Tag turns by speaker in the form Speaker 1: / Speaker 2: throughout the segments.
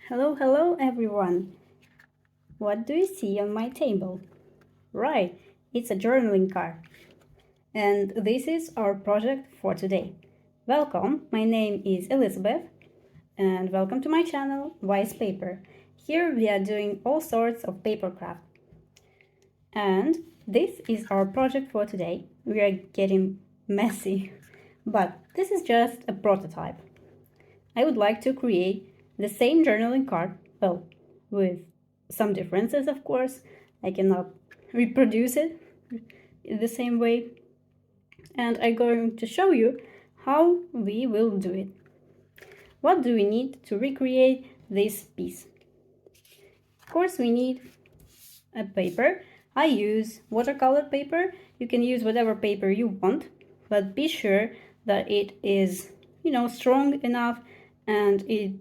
Speaker 1: Hello, hello everyone! What do you see on my table? Right, it's a journaling card. And this is our project for today. Welcome, my name is Elizabeth, and welcome to my channel, Wise Paper. Here we are doing all sorts of paper craft. And this is our project for today. We are getting messy, but this is just a prototype. I would like to create the same journaling card, well, with some differences, of course. I cannot reproduce it in the same way. And I'm going to show you how we will do it. What do we need to recreate this piece? Of course, we need a paper. I use watercolor paper. You can use whatever paper you want, but be sure that it is, strong enough and it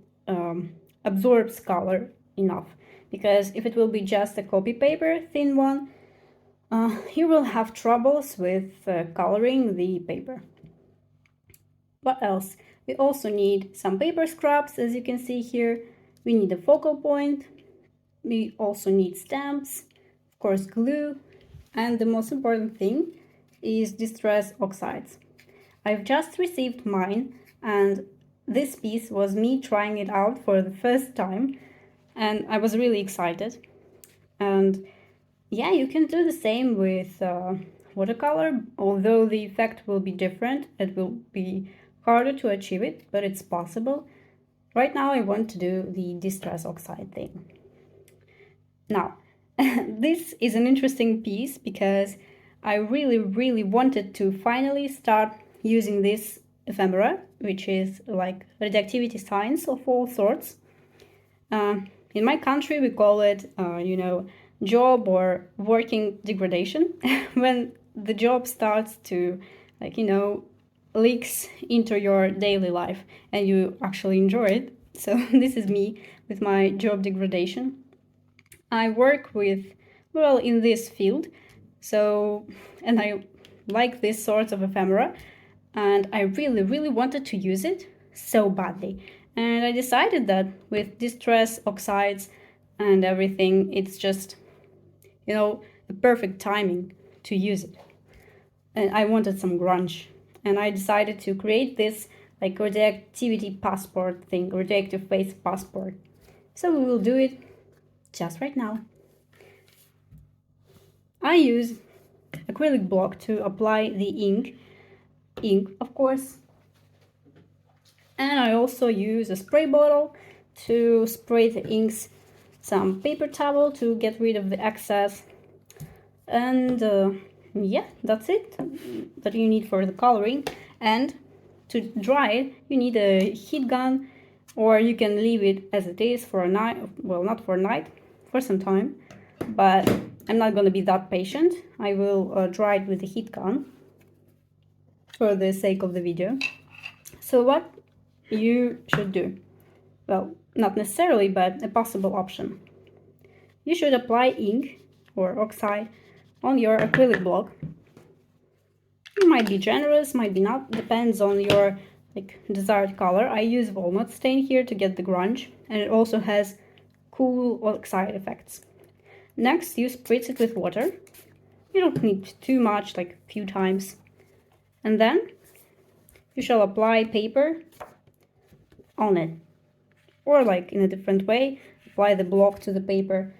Speaker 1: absorbs color enough. Because if it will be just a copy paper, thin one, you will have troubles with coloring the paper. What else? We also need some paper scraps, as you can see here. We need a focal point. We also need stamps, of course glue, and the most important thing is distress oxides. I've just received mine, and this piece was me trying it out for the first time, and I was really excited. And yeah, you can do the same with watercolor, although the effect will be different. It will be harder to achieve it, but it's possible. Right now I want to do the distress oxide thing. Now, this is an interesting piece because I really wanted to finally start using this ephemera, which is like radioactivity science of all sorts. In my country, we call it, job or working degradation when the job starts to, leaks into your daily life and you actually enjoy it. So this is me with my job degradation. I work with, in this field, and I like this sort of ephemera, and I really wanted to use it so badly. And I decided that with distress oxides and everything, it's just, the perfect timing to use it. And I wanted some grunge, and I decided to create this like radioactivity passport thing, radioactive face passport. So we will do it just right now. I use acrylic block to apply the ink, of course. And I also use a spray bottle to spray the inks, some paper towel to get rid of the excess. And yeah, that's it that you need for the coloring. And to dry it, you need a heat gun, or you can leave it as it is for a night. Well, not for a night, for some time, but I'm not going to be that patient. I will dry it with a heat gun for the sake of the video. So what you should do? Well, not necessarily, but a possible option. You should apply ink or oxide on your acrylic block. You might be generous, might be not, depends on your desired color. I use walnut stain here to get the grunge, and it also has cool oxide effects. Next, you spritz it with water. You don't need too much, like a few times. And then you shall apply paper on it. Or like in a different way, apply the block to the paper.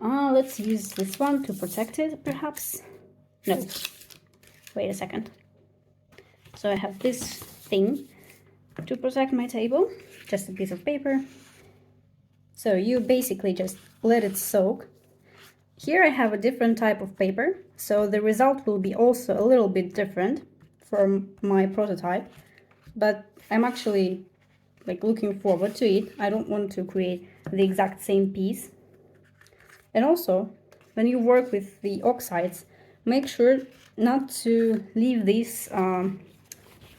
Speaker 1: Let's use this one to protect it, perhaps. No, wait a second. So I have this thing to protect my table, just a piece of paper. So you basically just let it soak. Here I have a different type of paper, so the result will be also a little bit different from my prototype, but I'm actually looking forward to it. I don't want to create the exact same piece. And also, when you work with the oxides, make sure not to leave this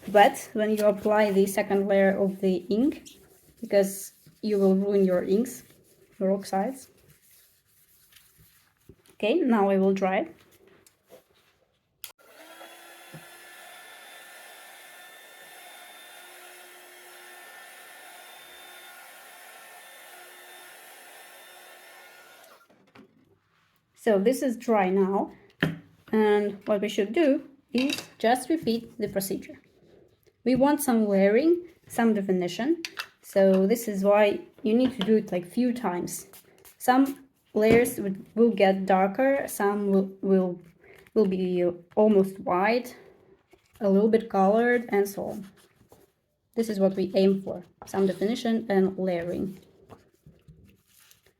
Speaker 1: wet when you apply the second layer of the ink, because you will ruin your inks, your oxides. Okay, now I will dry it. So this is dry now, and what we should do is just repeat the procedure. We want some layering, some definition, so this is why you need to do it like few times. Some layers will get darker, some will be almost white, a little bit colored, and so on. This is what we aim for, some definition and layering.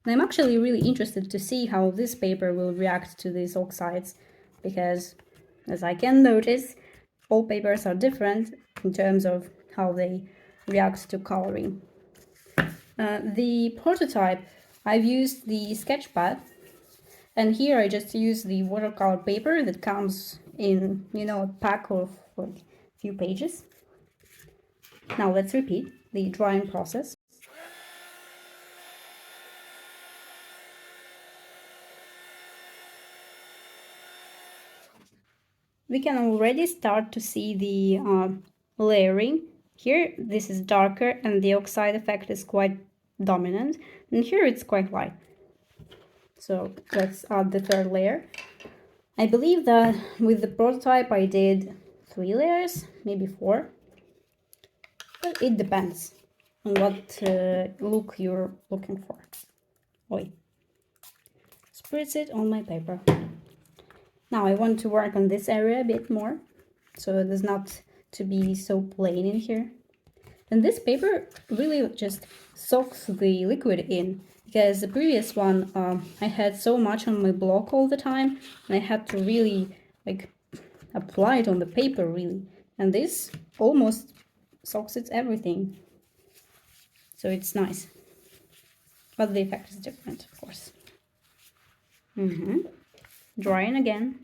Speaker 1: And I'm actually really interested to see how this paper will react to these oxides, because as I can notice, all papers are different in terms of how they react to coloring. The prototype, I've used the sketch pad, and here I just use the watercolor paper that comes in, a pack of like a few pages. Now let's repeat the drying process. We can already start to see the layering. Here this is darker and the oxide effect is quite dominant, and here it's quite light. So let's add the third layer. I believe that with the prototype I did 3 layers, maybe 4, but it depends on what look you're looking for. Oi. Spritz it on my paper. Now I want to work on this area a bit more, so it is not to be so plain in here. And this paper really just soaks the liquid in, because the previous one I had so much on my block all the time, and I had to really like apply it on the paper really. And this almost soaks it everything, so it's nice. But the effect is different, of course. Drying again.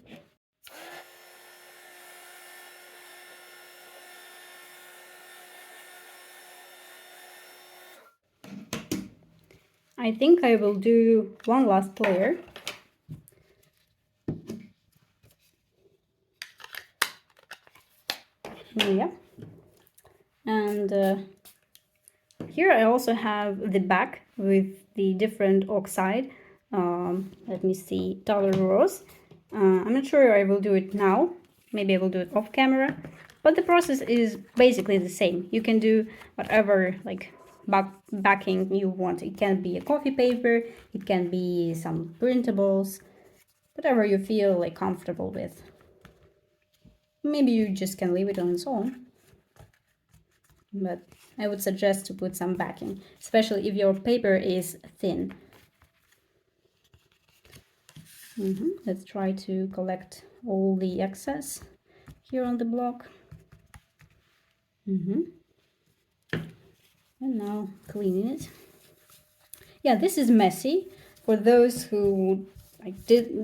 Speaker 1: I think I will do one last layer. Yeah. And here I also have the back with the different oxide. Let me see, Dollar Rose. I'm not sure I will do it now. Maybe I will do it off camera. But the process is basically the same. You can do whatever like backing you want. It can be a coffee paper, it can be some printables, whatever you feel like comfortable with. Maybe you just can leave it on its own. But I would suggest to put some backing, especially if your paper is thin. Let's try to collect all the excess here on the block. And now cleaning it. Yeah, this is messy. For those who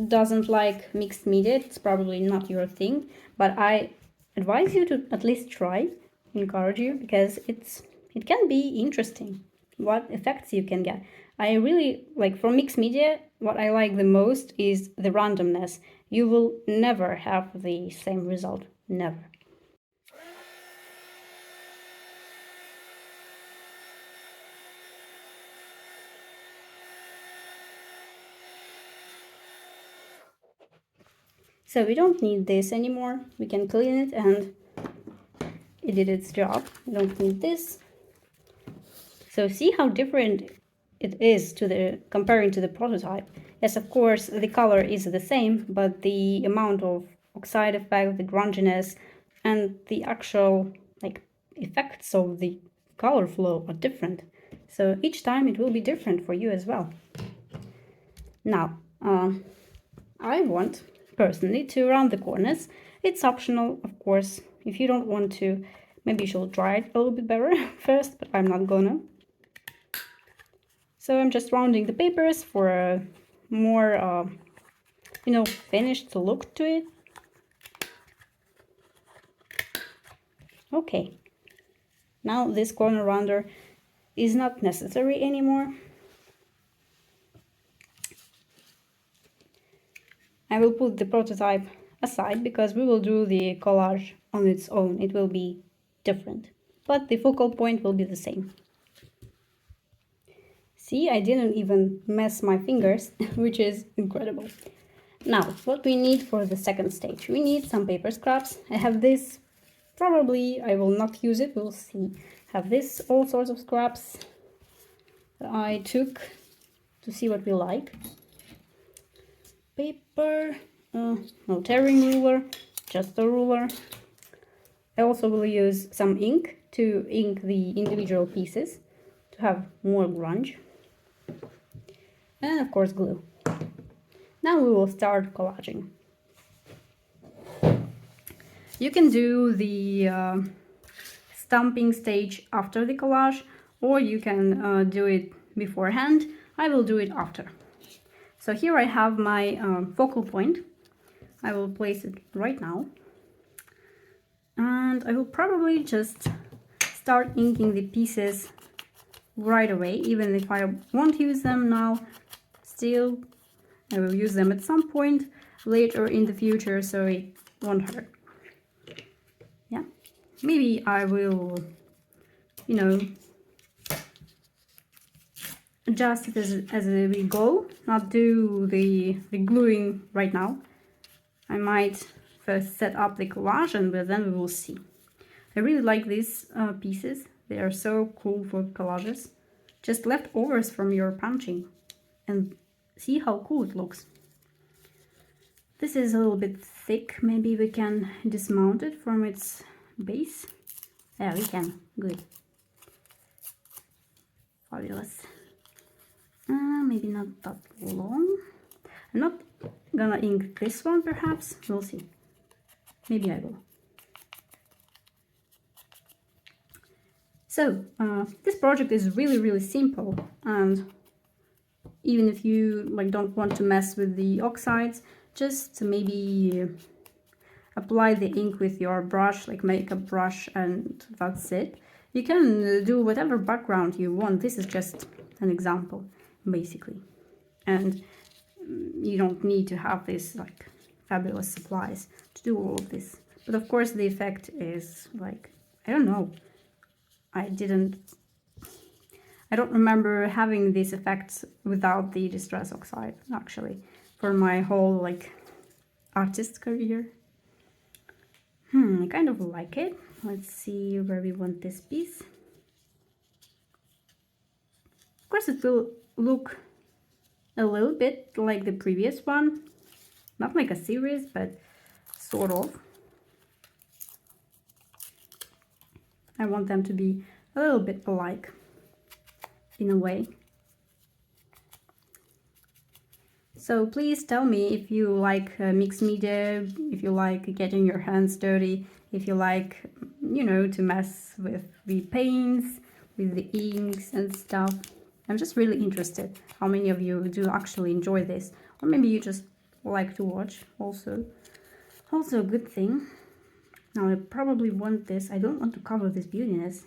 Speaker 1: doesn't like mixed media, it's probably not your thing, but I advise you to at least try, encourage you, because it can be interesting what effects you can get. I really like, for mixed media, what I like the most is the randomness. You will never have the same result, never. So we don't need this anymore. We can clean it, and it did its job. We don't need this. So see how different it is comparing to the prototype. Yes, of course, the color is the same, but the amount of oxide effect, the grunginess, and the actual effects of the color flow are different. So each time it will be different for you as well. Now, I want personally to round the corners. It's optional, of course. If you don't want to, maybe you should try it a little bit better first, but I'm not gonna. So I'm just rounding the papers for a more, finished look to it. Okay, now this corner rounder is not necessary anymore. I will put the prototype aside because we will do the collage on its own. It will be different, but the focal point will be the same. See, I didn't even mess my fingers, which is incredible. Now, what we need for the second stage? We need some paper scraps. I have this, probably I will not use it, we'll see. Have this, all sorts of scraps that I took to see what we like. Paper, no tearing ruler, just a ruler. I also will use some ink to ink the individual pieces to have more grunge. And of course glue. Now we will start collaging. You can do the stamping stage after the collage, or you can do it beforehand. I will do it after. So here I have my focal point. I will place it right now. And I will probably just start inking the pieces right away, even if I won't use them now. Still, I will use them at some point later in the future, so it won't hurt. Yeah, maybe I will, you know, adjust it as we go, not do the gluing right now. I might first set up the collage and then we will see. I really like these pieces. They are so cool for collages. Just leftovers from your punching. And see how cool it looks. This is a little bit thick. Maybe we can dismount it from its base. Yeah, we can. Good. Fabulous. Maybe not that long. I'm not gonna ink this one, perhaps. We'll see. Maybe I will. So, this project is really simple, and even if you don't want to mess with the oxides, just maybe apply the ink with your brush, like makeup brush, and that's it. You can do whatever background you want. This is just an example, basically. And you don't need to have this fabulous supplies to do all of this. But of course the effect is I don't know. I don't remember having these effects without the distress oxide, actually, for my whole artist career. I kind of like it. Let's see where we want this piece. Of course it will look a little bit like the previous one. Not like a series, but sort of. I want them to be a little bit alike, in a way. So please tell me if you like mixed media, if you like getting your hands dirty, if you like, to mess with the paints, with the inks and stuff. I'm just really interested how many of you do actually enjoy this, or maybe you just like to watch also. Also a good thing. Now I probably want this. I don't want to cover this beautiness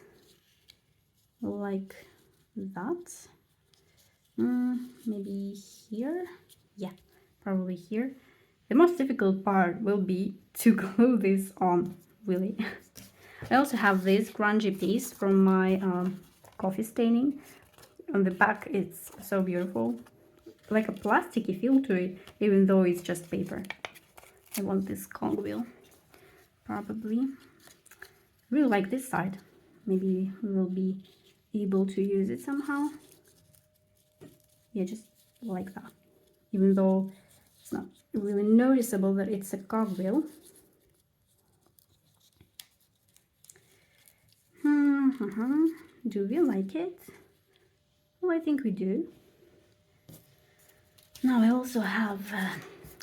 Speaker 1: like that. Maybe here. Yeah, probably here. The most difficult part will be to glue this on, really. I also have this grungy piece from my coffee staining. On the back it's so beautiful. Like a plasticky feel to it, even though it's just paper. I want this cogwheel, probably. Really like this side. Maybe we will be able to use it somehow. Yeah, just like that. Even though it's not really noticeable that it's a cogwheel. Do we like it? Well, I think we do. Now I also have,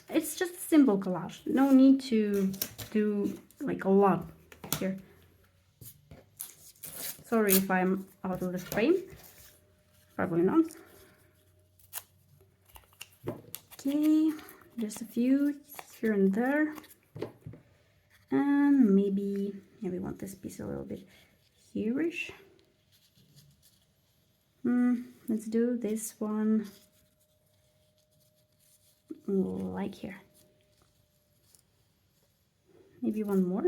Speaker 1: it's just a simple collage. No need to do a lot here. Sorry if I'm out of the frame. Probably not. Okay, just a few here and there. And maybe, yeah, we want this piece a little bit here-ish. Let's do this one like here. Maybe one more,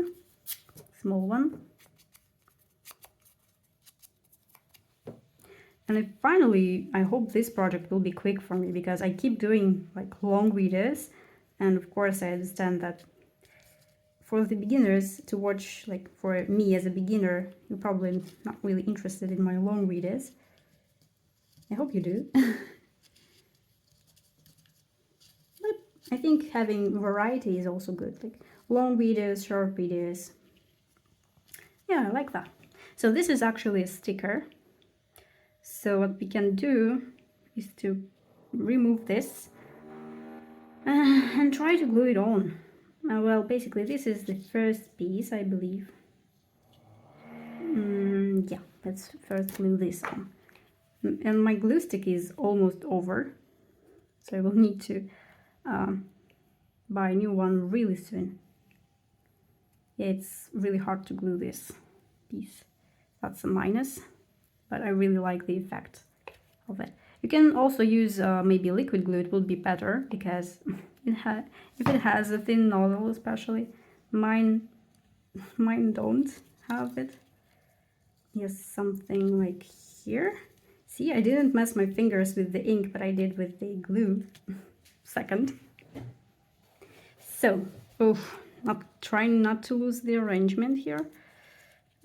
Speaker 1: small one. And finally, I hope this project will be quick for me, because I keep doing long videos And of course, I understand that for the beginners to watch, like for me as a beginner, you're probably not really interested in my long videos. I hope you do. But I think having variety is also good, like long videos, short videos. Yeah, I like that. So this is actually a sticker. So what we can do is to remove this and try to glue it on. Well, basically this is the first piece, I believe. Yeah, let's first glue this on. And my glue stick is almost over, so I will need to buy a new one really soon. Yeah, it's really hard to glue this piece. That's a minus, but I really like the effect of it. You can also use maybe liquid glue, it would be better, because if it has a thin nozzle especially, mine don't have it. Yes, something like here. See, I didn't mess my fingers with the ink, but I did with the glue. Second. So, trying not to lose the arrangement here.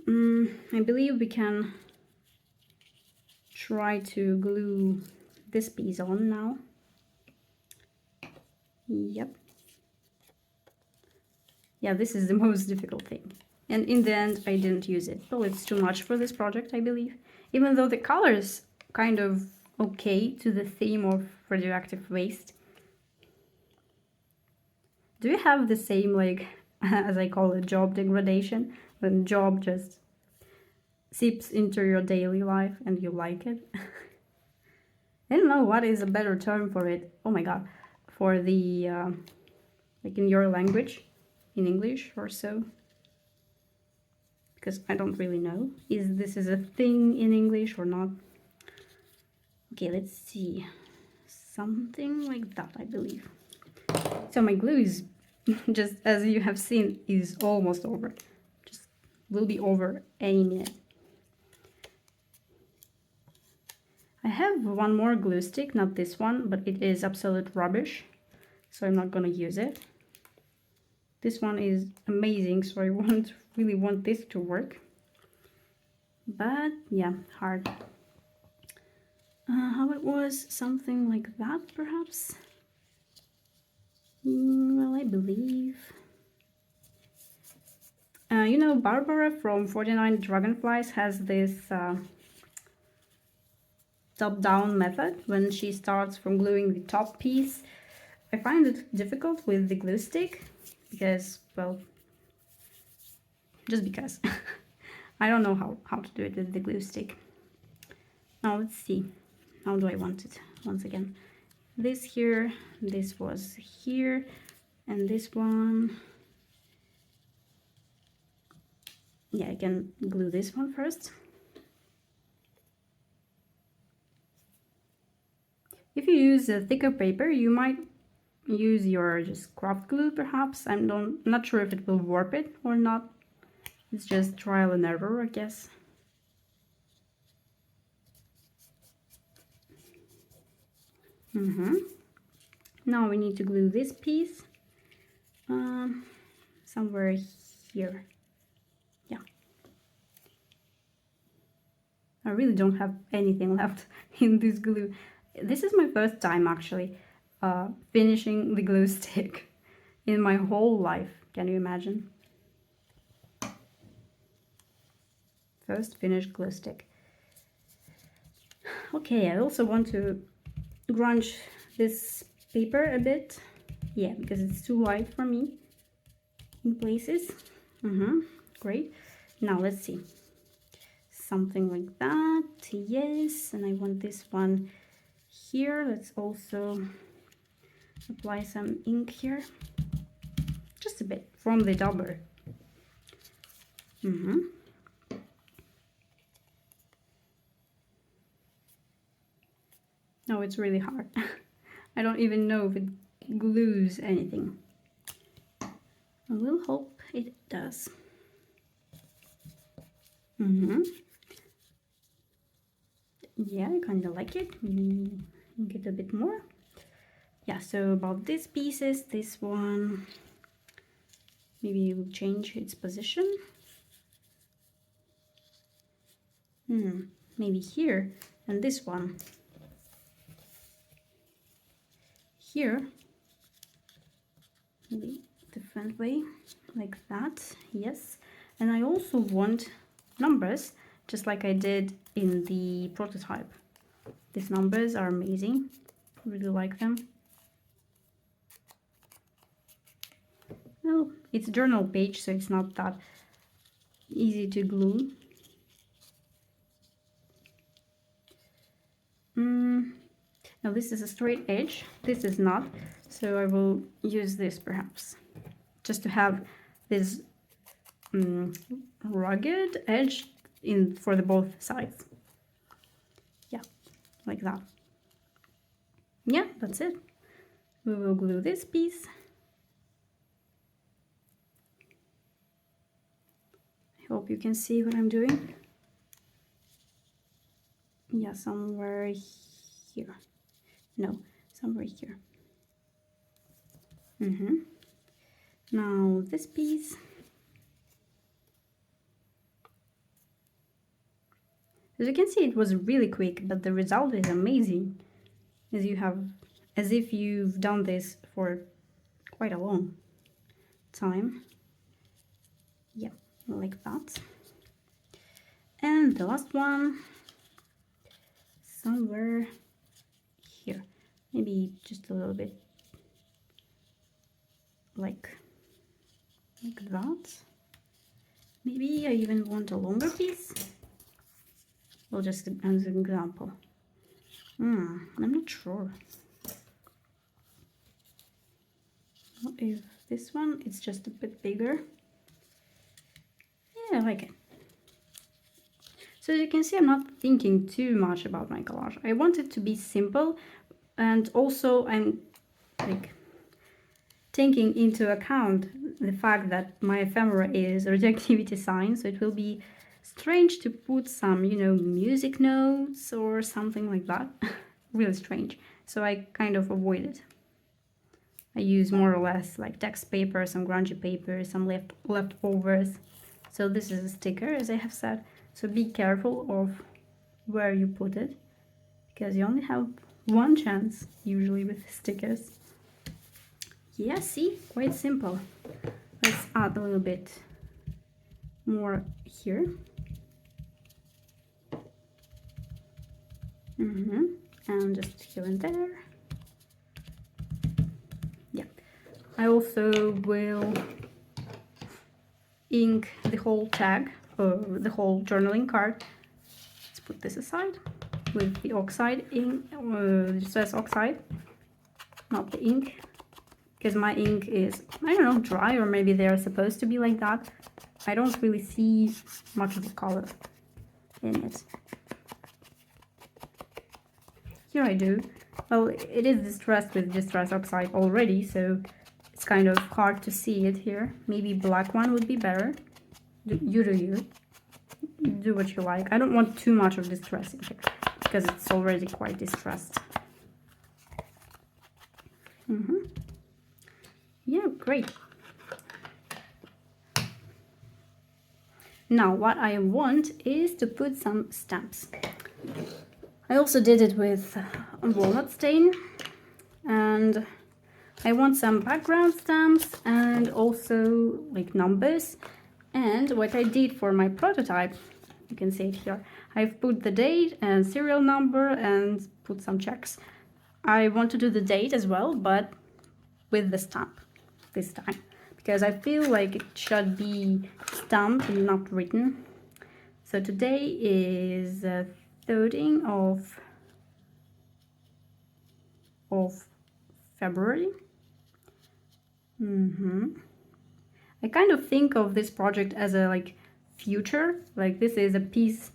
Speaker 1: I believe we can try to glue this piece on now. Yep. Yeah, this is the most difficult thing. And in the end, I didn't use it. Well, it's too much for this project, I believe. Even though the color's kind of okay to the theme of radioactive waste. Do you have the same, like, as I call it, job degradation? When job just seeps into your daily life and you like it? I don't know what is a better term for it. Oh my god. For the, like in your language, in English or so. Because I don't really know. This is a thing in English or not? Okay, let's see. Something like that, I believe. So my glue is, just as you have seen, is almost over. Just will be over any minute. I have one more glue stick, not this one, but it is absolute rubbish, so I'm not gonna use it. This one is amazing, so I really want this to work. But yeah, hard. How it was? Something like that, perhaps? Well, I believe... you know, Barbara from 49 Dragonflies has this top-down method when she starts from gluing the top piece. I find it difficult with the glue stick because, well, just because. I don't know how to do it with the glue stick. Now let's see. How do I want it? Once again, this here, this was here, and this one. Yeah, I can glue this one first. If you use a thicker paper, you might use your just craft glue perhaps. I'm not sure if it will warp it or not. It's just trial and error, I guess. Now we need to glue this piece somewhere here. Yeah. I really don't have anything left in this glue. This is my first time actually finishing the glue stick in my whole life. Can you imagine? First finished glue stick. Okay, I also want to grunge this paper a bit. Yeah, because it's too light for me in places. Great. Now let's see. Something like that. Yes, and I want this one here. Let's also apply some ink here. Just a bit from the dauber. No, it's really hard. I don't even know if it glues anything. I will hope it does. Yeah, I kind of like it. Get a bit more. Yeah, so about these pieces, this one, maybe we'll change its position. Maybe here, and this one here, maybe different way, like that. Yes, and I also want numbers, just like I did in the prototype. These numbers are amazing, really like them. Well, it's a journal page, so it's not that easy to glue. Now this is a straight edge, this is not, so I will use this perhaps, just to have this rugged edge in for the both sides. Yeah, like that. Yeah, that's it. We will glue this piece. I hope you can see what I'm doing. Yeah, somewhere here. No, somewhere here. Now this piece. As you can see, it was really quick, but the result is amazing. As if you've done this for quite a long time. Yeah, like that. And the last one, somewhere here, maybe just a little bit like that. Maybe I even want a longer piece. Well, just as an example. I'm not sure. What if this one, it's just a bit bigger? Yeah, I like it. So as you can see, I'm not thinking too much about my collage. I want it to be simple, and also I'm like taking into account the fact that my ephemera is a radioactivity sign, so it will be strange to put some, you know, music notes or something like that. Really strange. So I kind of avoid it. I use more or less like text paper, some grungy paper, some leftovers. So this is a sticker, as I have said. So be careful of where you put it, because you only have one chance usually with stickers. Yeah, see, quite simple. Let's add a little bit more here. And just here and there. Yeah, I also will ink the whole tag, or the whole journaling card. Let's put this aside with the oxide ink, distress oxide, not the ink, because my ink is, I don't know, dry, or maybe they're supposed to be like that. I don't really see much of the color in it. Here I do. Well, it is distressed with distress oxide already, so it's kind of hard to see it here. Maybe black one would be better. You do you. Do what you like. I don't want too much of distress in here, because it's already quite distressed. Yeah, great. Now what I want is to put some stamps. I also did it with walnut stain, and I want some background stamps and also like numbers. And what I did for my prototype, you can see it here, I've put the date and serial number and put some checks. I want to do the date as well, but with the stamp this time, because I feel like it should be stamped and not written. So today is 13th of February. I kind of think of this project as a like future, like this is a piece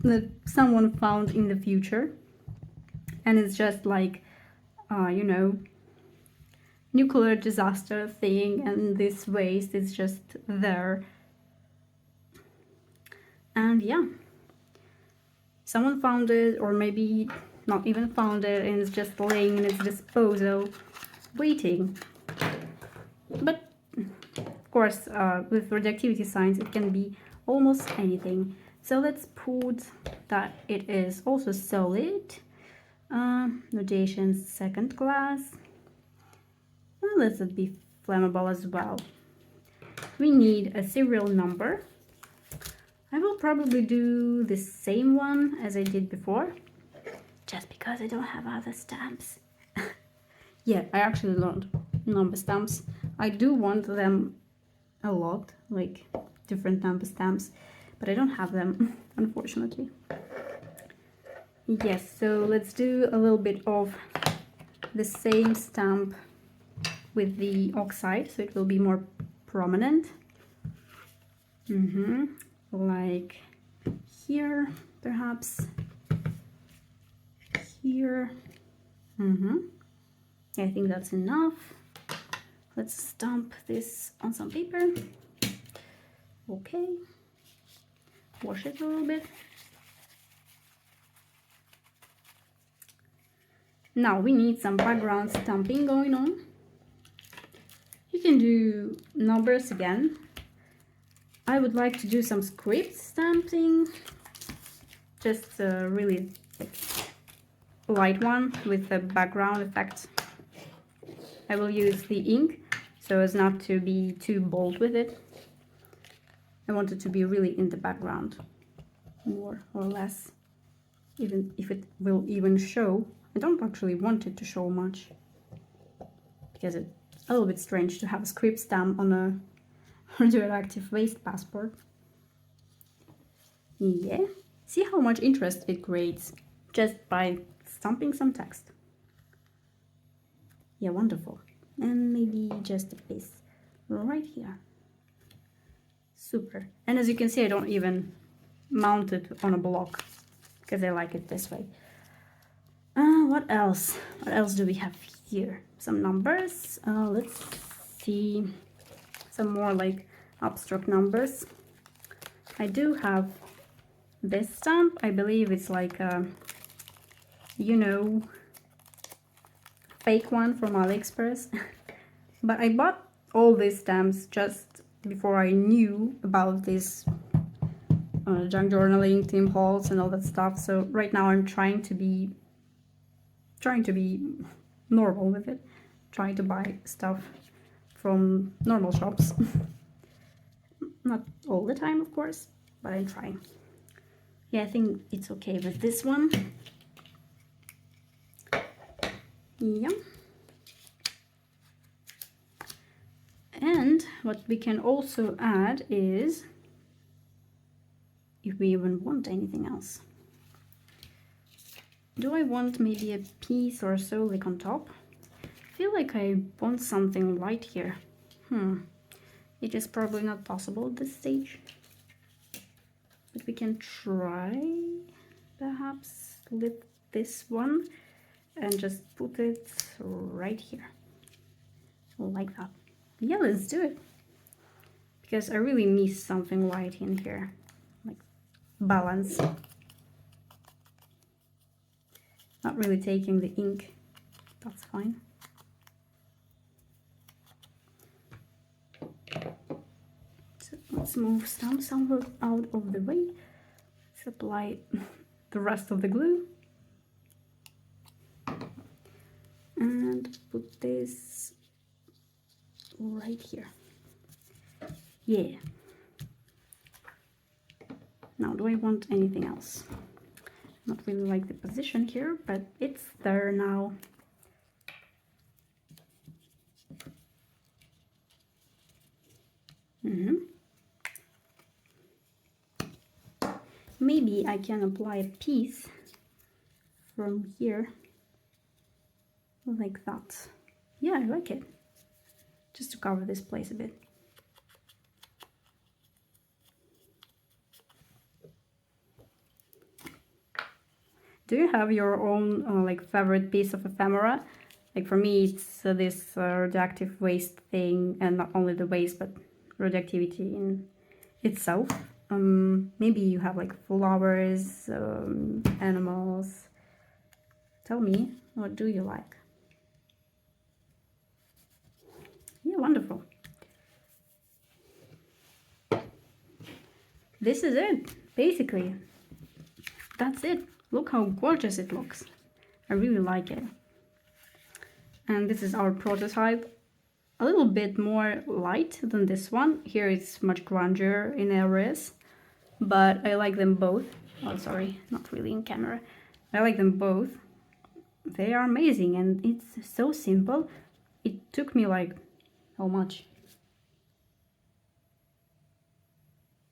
Speaker 1: that someone found in the future, and it's just like you know, nuclear disaster thing, and this waste is just there. And yeah, someone found it, or maybe not even found it, and it's just laying in its disposal, waiting. But of course, with radioactivity signs, it can be almost anything. So let's put that it is also solid. Notation second class. Well, let it be flammable as well. We need a serial number. I will probably do the same one as I did before, just because I don't have other stamps. Yeah, I actually learned number stamps. I do want them a lot, like different number stamps, but I don't have them, unfortunately. Yes, so let's do a little bit of the same stamp with the oxide, so it will be more prominent. Like here, perhaps. Here. I think that's enough. Let's stamp this on some paper. Okay. Wash it a little bit. Now we need some background stamping going on. You can do numbers again. I would like to do some script stamping, just a really light one with the background effect. I will use the ink so as not to be too bold with it. I want it to be really in the background, more or less, even if it will even show. I don't actually want it to show much, because it's a little bit strange to have a script stamp on a radioactive waste passport. Yeah, see how much interest it creates just by stamping some text. Yeah, wonderful. And maybe just a piece right here. Super. And as you can see, I don't even mount it on a block because I like it this way. What else? What else do we have here? Some numbers. Let's see. Some more like abstract numbers. I do have this stamp. I believe it's like a, you know, fake one from AliExpress. But I bought all these stamps just before I knew about this junk journaling, Tim Holtz and all that stuff. So right now I'm trying to be normal with it, trying to buy stuff from normal shops. Not all the time, of course, but I'm trying. Yeah, I think it's okay with this one. Yeah. And what we can also add is, if we even want anything else. Do I want maybe a piece or so like on top? I feel like I want something light here. It is probably not possible at this stage. But we can try, perhaps lift this one and just put it right here. Like that. Yeah, let's do it. Because I really miss something light in here. Like balance. Not really taking the ink. That's fine. So let's move some somewhere out of the way. Let's apply the rest of the glue. And put this right here. Yeah. Now, do I want anything else? Not really like the position here, but it's there now. Maybe I can apply a piece from here, like that. Yeah, I like it. Just to cover this place a bit. Do you have your own like favorite piece of ephemera? Like for me, it's this radioactive waste thing, and not only the waste, but radioactivity in itself. Maybe you have like flowers, animals, Tell me, what do you like? Yeah, wonderful. This is it, basically. That's it. Look how gorgeous it looks. I really like it. And this is our prototype. A little bit more light than this one. Here it's much grungier in areas, but I like them both. Oh, sorry, not really in camera. I like them both. They are amazing, and it's so simple. It took me like, how much?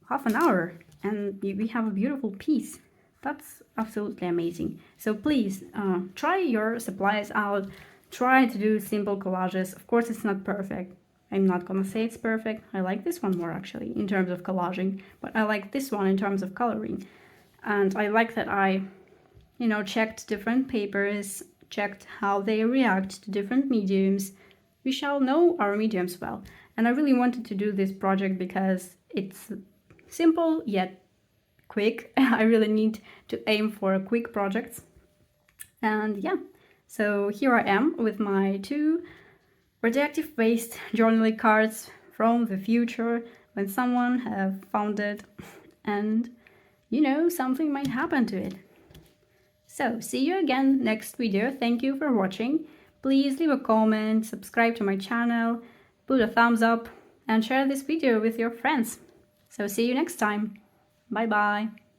Speaker 1: Half an hour, and we have a beautiful piece. That's absolutely amazing. So please try your supplies out. Try to do simple collages. Of course, it's not perfect. I'm not gonna say it's perfect. I like this one more actually in terms of collaging, but I like this one in terms of coloring. And I like that I, checked different papers, checked how they react to different mediums. We shall know our mediums well. And I really wanted to do this project because it's simple yet quick. I really need to aim for quick projects. And yeah, so here I am with my 2 radioactive waste journaling cards from the future when someone have found it and something might happen to it. So see you again next video. Thank you for watching. Please leave a comment, subscribe to my channel, put a thumbs up and share this video with your friends. So see you next time. Bye bye.